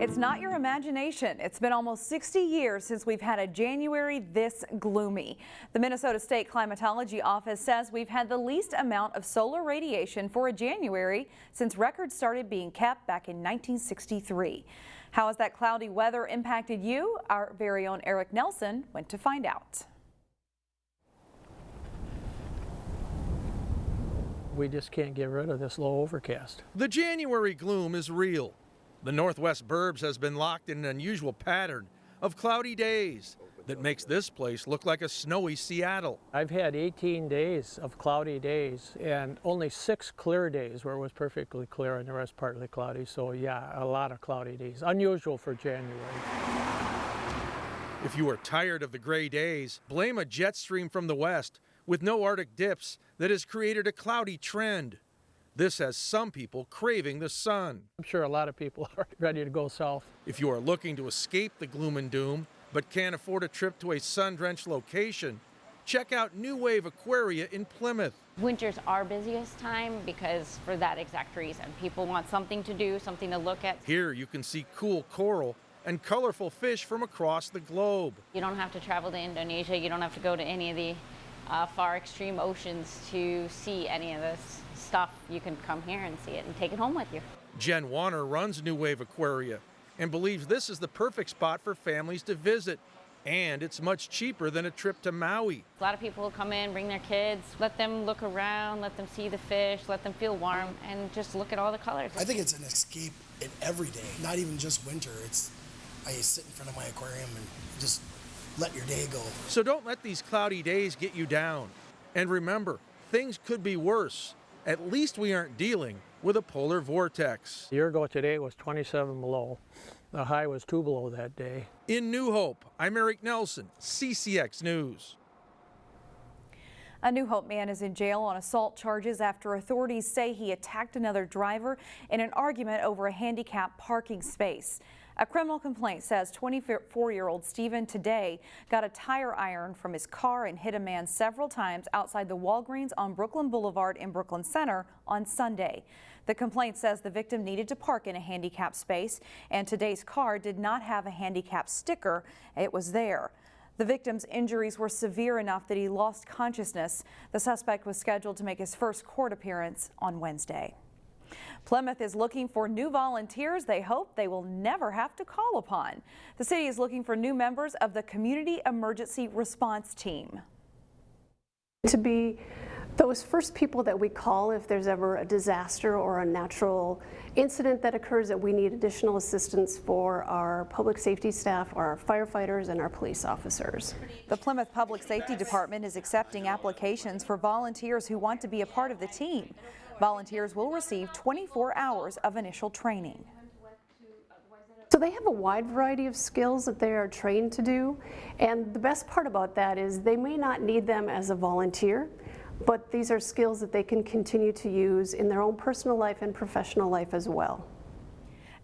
It's not your imagination. It's been almost 60 years since we've had a January this gloomy. The Minnesota State Climatology Office says we've had the least amount of solar radiation for a January since records started being kept back in 1963. How has that cloudy weather impacted you? Our very own Eric Nelson went to find out. We just can't get rid of this low overcast. The January gloom is real. The Northwest Burbs has been locked in an unusual pattern of cloudy days that makes this place look like a snowy Seattle. I've had 18 days of cloudy days and only 6 clear days where it was perfectly clear and the rest partly cloudy. So yeah, a lot of cloudy days. Unusual for January. If you are tired of the gray days, blame a jet stream from the west with no Arctic dips that has created a cloudy trend. This has some people craving the sun. I'm sure a lot of people are ready to go south. If you are looking to escape the gloom and doom, but can't afford a trip to a sun-drenched location, check out New Wave Aquaria in Plymouth. Winter's our busiest time because for that exact reason. People want something to do, something to look at. Here you can see cool coral and colorful fish from across the globe. You don't have to travel to Indonesia. You don't have to go to any of the far extreme oceans to see any of this stuff. You can come here and see it and take it home with you. Jen Warner runs New Wave Aquaria and believes this is the perfect spot for families to visit. And it's much cheaper than a trip to Maui. A lot of people will come in, bring their kids, let them look around, let them see the fish, let them feel warm, and just look at all the colors. I think it's an escape in every day, not even just winter. I sit in front of my aquarium and just let your day go. So don't let these cloudy days get you down. And remember, things could be worse. At least we aren't dealing with a polar vortex. A year ago today it was 27 below. The high was 2 below that day. In New Hope, I'm Eric Nelson, CCX News. A New Hope man is in jail on assault charges after authorities say he attacked another driver in an argument over a handicapped parking space. A criminal complaint says 24-year-old Stephen today got a tire iron from his car and hit a man several times outside the Walgreens on Brooklyn Boulevard in Brooklyn Center on Sunday. The complaint says the victim needed to park in a handicapped space, and today's car did not have a handicap sticker. It was there. The victim's injuries were severe enough that he lost consciousness. The suspect was scheduled to make his first court appearance on Wednesday. Plymouth is looking for new volunteers they hope they will never have to call upon. The city is looking for new members of the Community Emergency Response Team. To be those first people that we call if there's ever a disaster or a natural incident that occurs that we need additional assistance for our public safety staff, our firefighters, and our police officers. The Plymouth Public Safety Department is accepting applications for volunteers who want to be a part of the team. Volunteers will receive 24 hours of initial training. So they have a wide variety of skills that they are trained to do, and the best part about that is they may not need them as a volunteer, but these are skills that they can continue to use in their own personal life and professional life as well.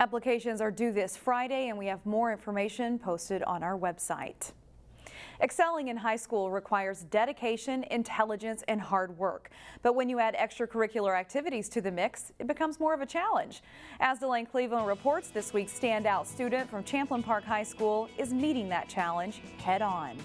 Applications are due this Friday, and we have more information posted on our website. Excelling in high school requires dedication, intelligence, and hard work. But when you add extracurricular activities to the mix, it becomes more of a challenge. As Delane Cleveland reports, this week's standout student from Champlin Park High School is meeting that challenge head on.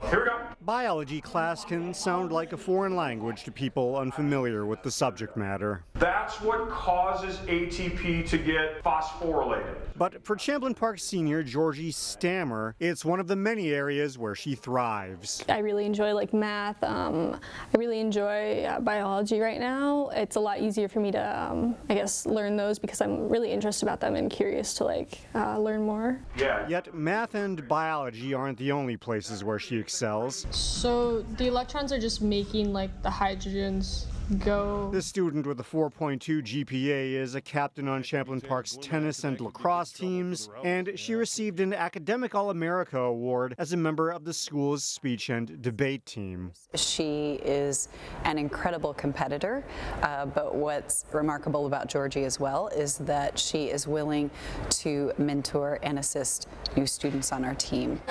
Here we go. Biology class can sound like a foreign language to people unfamiliar with the subject matter. That's what causes ATP to get phosphorylated. But for Champlin Park senior Georgie Stammer, it's one of the many areas where she thrives. I really enjoy math. I really enjoy biology right now. It's a lot easier for me to, I guess, learn those because I'm really interested about them and curious to learn more. Yeah. Yet math and biology aren't the only places where she excels. So the electrons are just making the hydrogens go. The student with a 4.2 GPA is a captain on Champlin Park's tennis and lacrosse teams, and she received an Academic All-America award as a member of the school's speech and debate team. She is an incredible competitor, but what's remarkable about Georgie as well is that she is willing to mentor and assist new students on our team.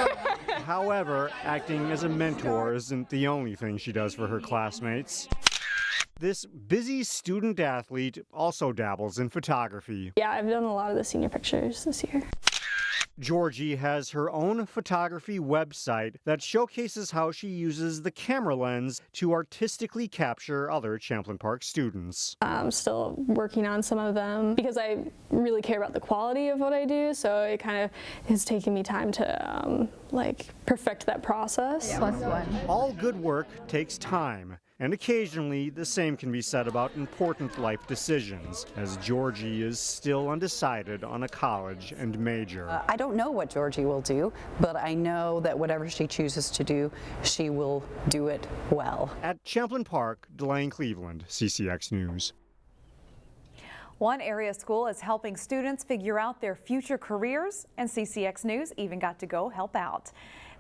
However, acting as a mentor isn't the only thing she does for her classmates. This busy student athlete also dabbles in photography. Yeah, I've done a lot of the senior pictures this year. Georgie has her own photography website that showcases how she uses the camera lens to artistically capture other Champlin Park students. I'm still working on some of them because I really care about the quality of what I do, so it kind of has taken me time to perfect that process. All good work takes time. And occasionally, the same can be said about important life decisions, as Georgie is still undecided on a college and major. I don't know what Georgie will do, but I know that whatever she chooses to do, she will do it well. At Champlin Park, Delane Cleveland, CCX News. One area school is helping students figure out their future careers, and CCX News even got to go help out.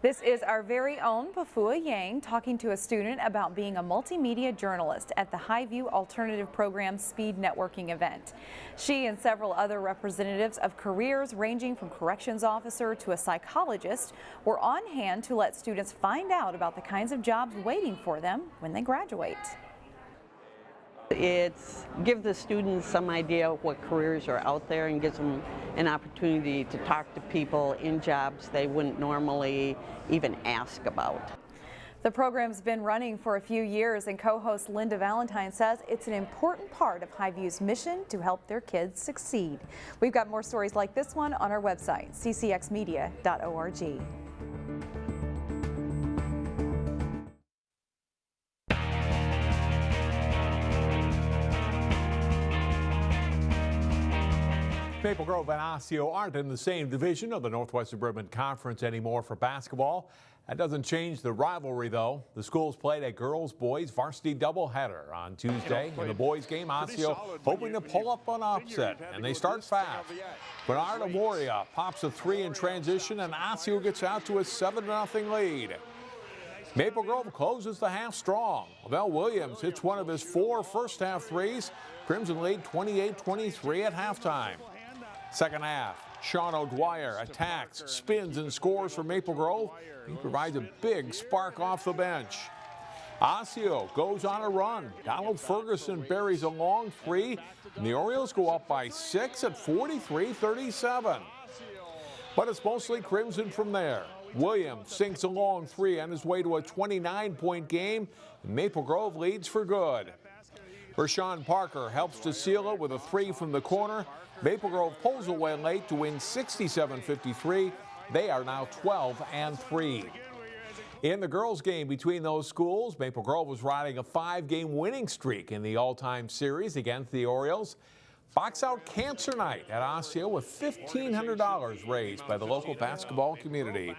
This is our very own Pafua Yang talking to a student about being a multimedia journalist at the Highview Alternative Program Speed Networking event. She and several other representatives of careers ranging from corrections officer to a psychologist were on hand to let students find out about the kinds of jobs waiting for them when they graduate. It gives the students some idea of what careers are out there and gives them an opportunity to talk to people in jobs they wouldn't normally even ask about. The program's been running for a few years, and co-host Linda Valentine says it's an important part of Highview's mission to help their kids succeed. We've got more stories like this one on our website, ccxmedia.org. Maple Grove and Osseo aren't in the same division of the Northwest Suburban Conference anymore for basketball. That doesn't change the rivalry, though. The schools played a girls-boys varsity doubleheader on Tuesday. In the boys game, Osseo hoping to pull up an upset, and they start fast. Bernard Amoria pops a three in transition, and Osseo gets out to a 7-0 lead. Maple Grove closes the half strong. Lavelle Williams hits one of his 4 first-half threes. Crimson lead 28-23 at halftime. Second half, Sean O'Dwyer attacks, spins, and scores for Maple Grove. He provides a big spark off the bench. Osseo goes on a run. Donald Ferguson buries a long three, and the Orioles go up by 6 at 43-37. But it's mostly Crimson from there. Williams sinks a long three on his way to a 29-point game, and Maple Grove leads for good. Rashawn Parker helps to seal it with a three from the corner. Maple Grove pulls away late to win 67-53. They are now 12-3. In the girls' game between those schools, Maple Grove was riding a 5-game winning streak in the all-time series against the Orioles. Box out cancer night at Osseo with $1,500 raised by the local basketball community.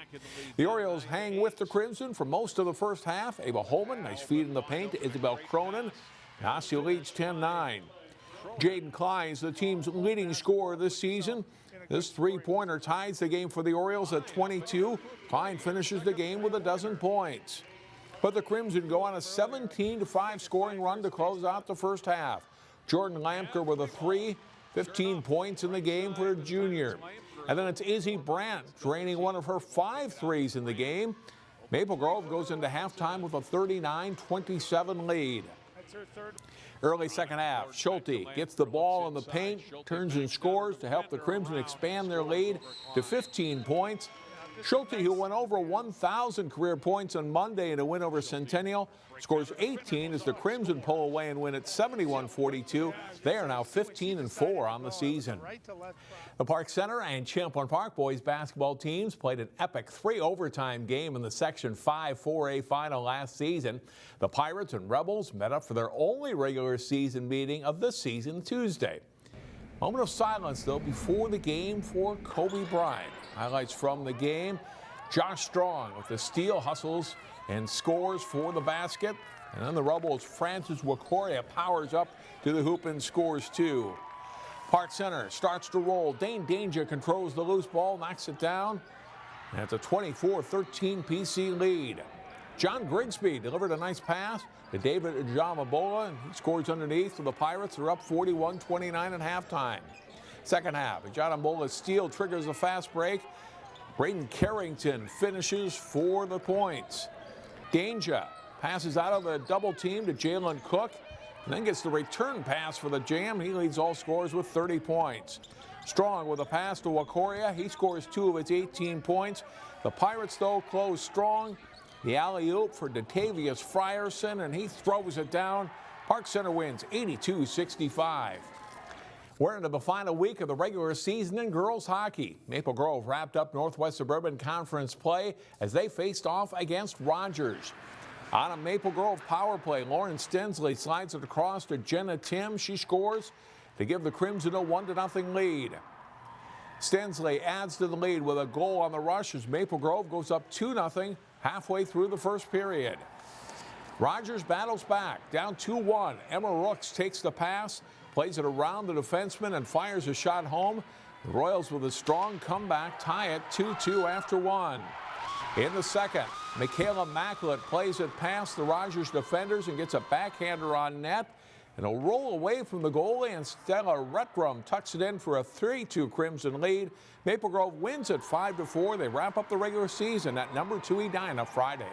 The Orioles hang with the Crimson for most of the first half. Ava Holman, nice feed in the paint to Isabel Cronin. Osseo leads 10-9. Jaden Klein is the team's leading scorer this season. This three-pointer ties the game for the Orioles at 22. Klein finishes the game with 12 points. But the Crimson go on a 17-5 scoring run to close out the first half. Jordan Lampker with a three, 15 points in the game for a junior. And then it's Izzy Brandt draining one of her 5 threes in the game. Maple Grove goes into halftime with a 39-27 lead. Early second half, Schulte gets the ball in the paint, turns and scores to help the Crimson expand their lead to 15 points. Schulte, who went over 1,000 career points on Monday in a win over Centennial, scores 18 as the Crimson pull away and win at 71-42. They are now 15-4 on the season. The Park Center and Champlin Park boys basketball teams played an epic 3-overtime game in the Section 5 4A final last season. The Pirates and Rebels met up for their only regular season meeting of the season Tuesday. Moment of silence, though, before the game for Kobe Bryant. Highlights from the game. Josh Strong with the steal, hustles, and scores for the basket. And then the Rebels' Francis Wakoria powers up to the hoop and scores 2. Park Center starts to roll. Dane Danger controls the loose ball, knocks it down. And it's a 24-13 PC lead. John Grigsby delivered a nice pass to David Ajamabola, and he scores underneath, so the Pirates are up 41-29 at halftime. Second half, Ajamabola's steal triggers a fast break. Braden Carrington finishes for the points. Danger passes out of a double team to Jalen Cook. and then gets the return pass for the Jam. He leads all scorers with 30 points. Strong with a pass to Wakoria. He scores 2 of his 18 points. The Pirates, though, close strong. The alley-oop for Datavius Frierson, and he throws it down. Park Center wins 82-65. We're into the final week of the regular season in girls hockey. Maple Grove wrapped up Northwest Suburban Conference play as they faced off against Rogers. On a Maple Grove power play, Lauren Stensley slides it across to Jenna Tim. She scores to give the Crimson a 1-0 lead. Stensley adds to the lead with a goal on the rush as Maple Grove goes up 2-0 halfway through the first period. Rogers battles back, down 2-1. Emma Rooks takes the pass, plays it around the defenseman and fires a shot home. The Royals with a strong comeback tie it 2-2 after 1. In the second, Michaela Macklett plays it past the Rogers defenders and gets a backhander on net. And a roll away from the goalie, and Stella Retrum tucks it in for a 3-2 Crimson lead. Maple Grove wins at 5-4. They wrap up the regular season at number 2 Edina Friday.